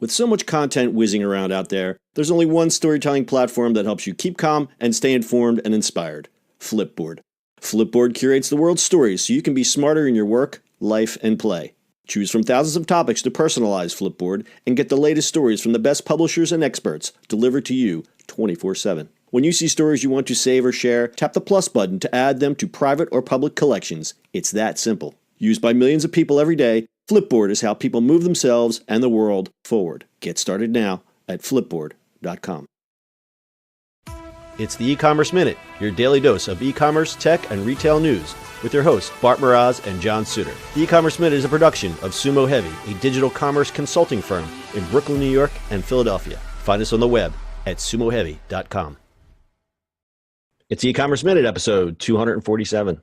With so much content whizzing around out there, there's only one storytelling platform that helps you keep calm and stay informed and inspired: Flipboard. Flipboard curates the world's stories so you can be smarter in your work, life, and play. Choose from thousands of topics to personalize Flipboard and get the latest stories from the best publishers and experts delivered to you 24/7. When you see stories you want to save or share, tap the plus button to add them to private or public collections. It's that simple. Used by millions of people every day, Flipboard is how people move themselves and the world forward. Get started now at flipboard.com. It's the E-Commerce Minute, your daily dose of e-commerce, tech, and retail news, with your hosts Bart Mraz and John Suter. The E-Commerce Minute is a production of Sumo Heavy, a digital commerce consulting firm in Brooklyn, New York, and Philadelphia. Find us on the web at sumoheavy.com. It's the E-Commerce Minute, episode 247.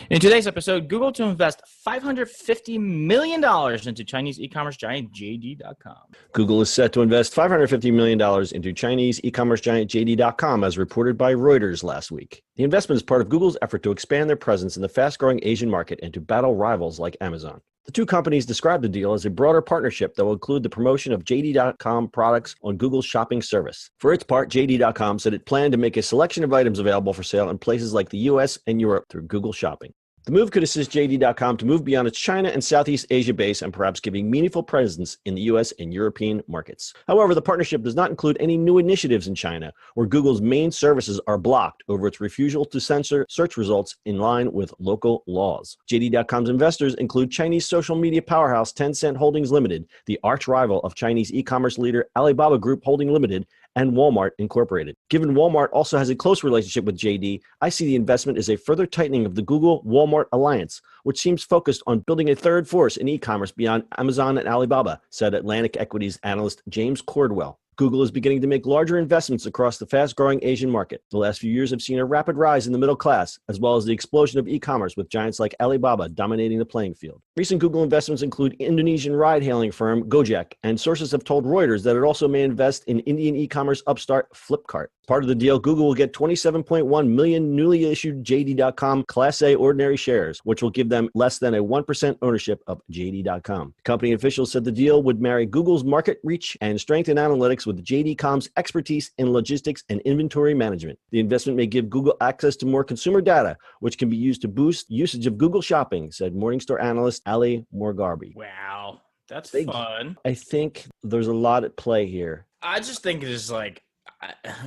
In today's episode, Google to invest $550 million into Chinese e-commerce giant JD.com. Google is set to invest $550 million into Chinese e-commerce giant JD.com, as reported by Reuters last week. The investment is part of Google's effort to expand their presence in the fast-growing Asian market and to battle rivals like Amazon. The two companies described the deal as a broader partnership that will include the promotion of JD.com products on Google's shopping service. For its part, JD.com said it planned to make a selection of items available for sale in places like the US and Europe through Google Shopping. The move could assist JD.com to move beyond its China and Southeast Asia base and perhaps giving meaningful presence in the US and European markets. However, the partnership does not include any new initiatives in China, where Google's main services are blocked over its refusal to censor search results in line with local laws. JD.com's investors include Chinese social media powerhouse Tencent Holdings Limited, the arch rival of Chinese e-commerce leader Alibaba Group Holding Limited, and Walmart Incorporated. Given Walmart also has a close relationship with JD, I see the investment as a further tightening of the Google-Walmart alliance, which seems focused on building a third force in e-commerce beyond Amazon and Alibaba, said Atlantic Equities analyst James Cordwell. Google is beginning to make larger investments across the fast-growing Asian market. The last few years have seen a rapid rise in the middle class, as well as the explosion of e-commerce, with giants like Alibaba dominating the playing field. Recent Google investments include Indonesian ride-hailing firm Gojek, and sources have told Reuters that it also may invest in Indian e-commerce upstart Flipkart. Part of the deal, Google will get 27.1 million newly issued JD.com Class A ordinary shares, which will give them less than a 1% ownership of JD.com. Company officials said the deal would marry Google's market reach and strength in analytics with JD.com's expertise in logistics and inventory management. The investment may give Google access to more consumer data, which can be used to boost usage of Google Shopping, said Morningstar analyst Ali Morgarbi. Wow, that's fun. I think there's a lot at play here. I just think it is like,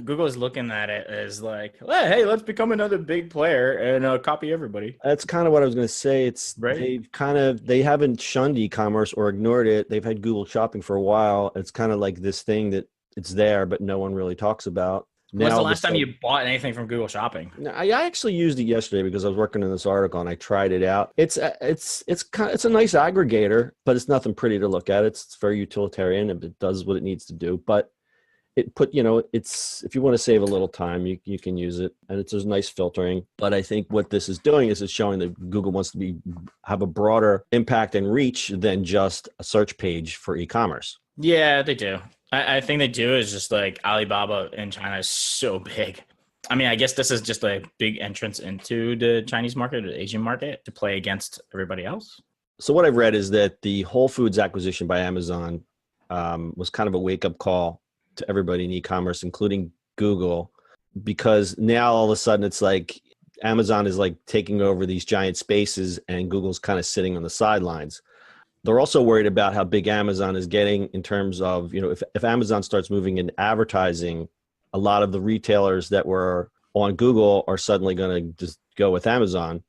Google is looking at it as like, hey, let's become another big player and copy everybody. That's kind of what I was going to say. It's right. They haven't shunned e-commerce or ignored it. They've had Google Shopping for a while. It's kind of like this thing that it's there, but no one really talks about. When's the last time you bought anything from Google Shopping? I actually used it yesterday because I was working on this article and I tried it out. It's a nice aggregator, but it's nothing pretty to look at. It's very utilitarian and it does what it needs to do. But it's, if you want to save a little time, you can use it, and there's nice filtering. But I think what this is doing is it's showing that Google wants to have a broader impact and reach than just a search page for e-commerce. Yeah, they do. I think they do. Is just like Alibaba in China is so big. I mean, I guess this is just a big entrance into the Chinese market, or the Asian market, to play against everybody else. So what I've read is that the Whole Foods acquisition by Amazon was kind of a wake-up call to everybody in e-commerce, including Google, because now all of a sudden it's like Amazon is like taking over these giant spaces and Google's kind of sitting on the sidelines. They're also worried about how big Amazon is getting in terms of, if Amazon starts moving in advertising, a lot of the retailers that were on Google are suddenly going to just go with Amazon.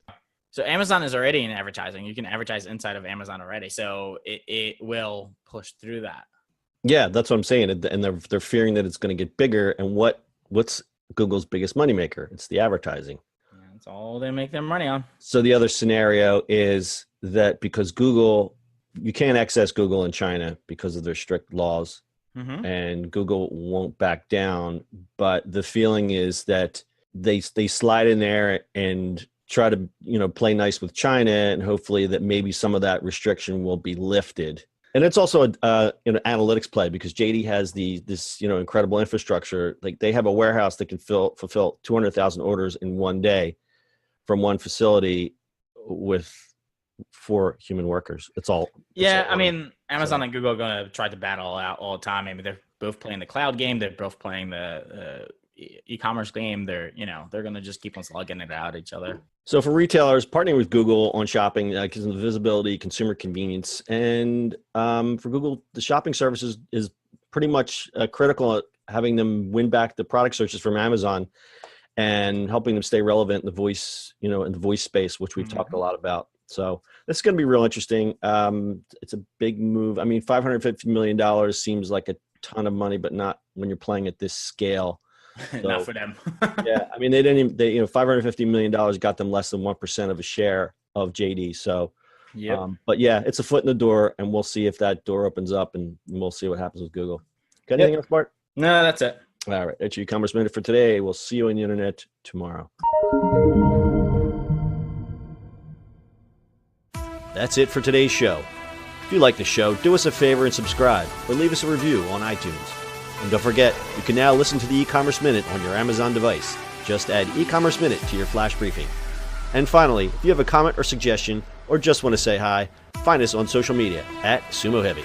So Amazon is already in advertising. You can advertise inside of Amazon already. So it will push through that. Yeah, that's what I'm saying. And they're fearing that it's going to get bigger. And what's Google's biggest moneymaker? It's the advertising. Yeah, that's all they make their money on. So the other scenario is that because you can't access Google in China because of their strict laws, and Google won't back down. But the feeling is that they slide in there and try to, play nice with China, and hopefully that maybe some of that restriction will be lifted. And it's also an analytics play, because JD has this incredible infrastructure. Like, they have a warehouse that can fulfill 200,000 orders in one day from one facility with 4 human workers. It's all. Yeah, I mean, Amazon and Google are going to try to battle out all the time. I mean, they're both playing the cloud game. They're both playing the e-commerce game. They're going to just keep on slugging it out at each other. So for retailers, partnering with Google on shopping gives them visibility, consumer convenience, and for Google, the shopping services is pretty much critical at having them win back the product searches from Amazon and helping them stay relevant in the voice, in the voice space, which we've talked a lot about. So this is going to be real interesting. It's a big move. I mean, $550 million seems like a ton of money, but not when you're playing at this scale. So, not for them. yeah, I mean, $550 million got them less than 1% of a share of JD. So, yeah, but yeah, it's a foot in the door, and we'll see if that door opens up, and we'll see what happens with Google. Got anything else, Bart? No, that's it. All right, that's your e-commerce minute for today. We'll see you on the internet tomorrow. That's it for today's show. If you like the show, do us a favor and subscribe, or leave us a review on iTunes. And don't forget, you can now listen to the e-commerce minute on your Amazon device. Just add e-commerce minute to your flash briefing. And finally, if you have a comment or suggestion, or just want to say hi, find us on social media at Sumo Heavy.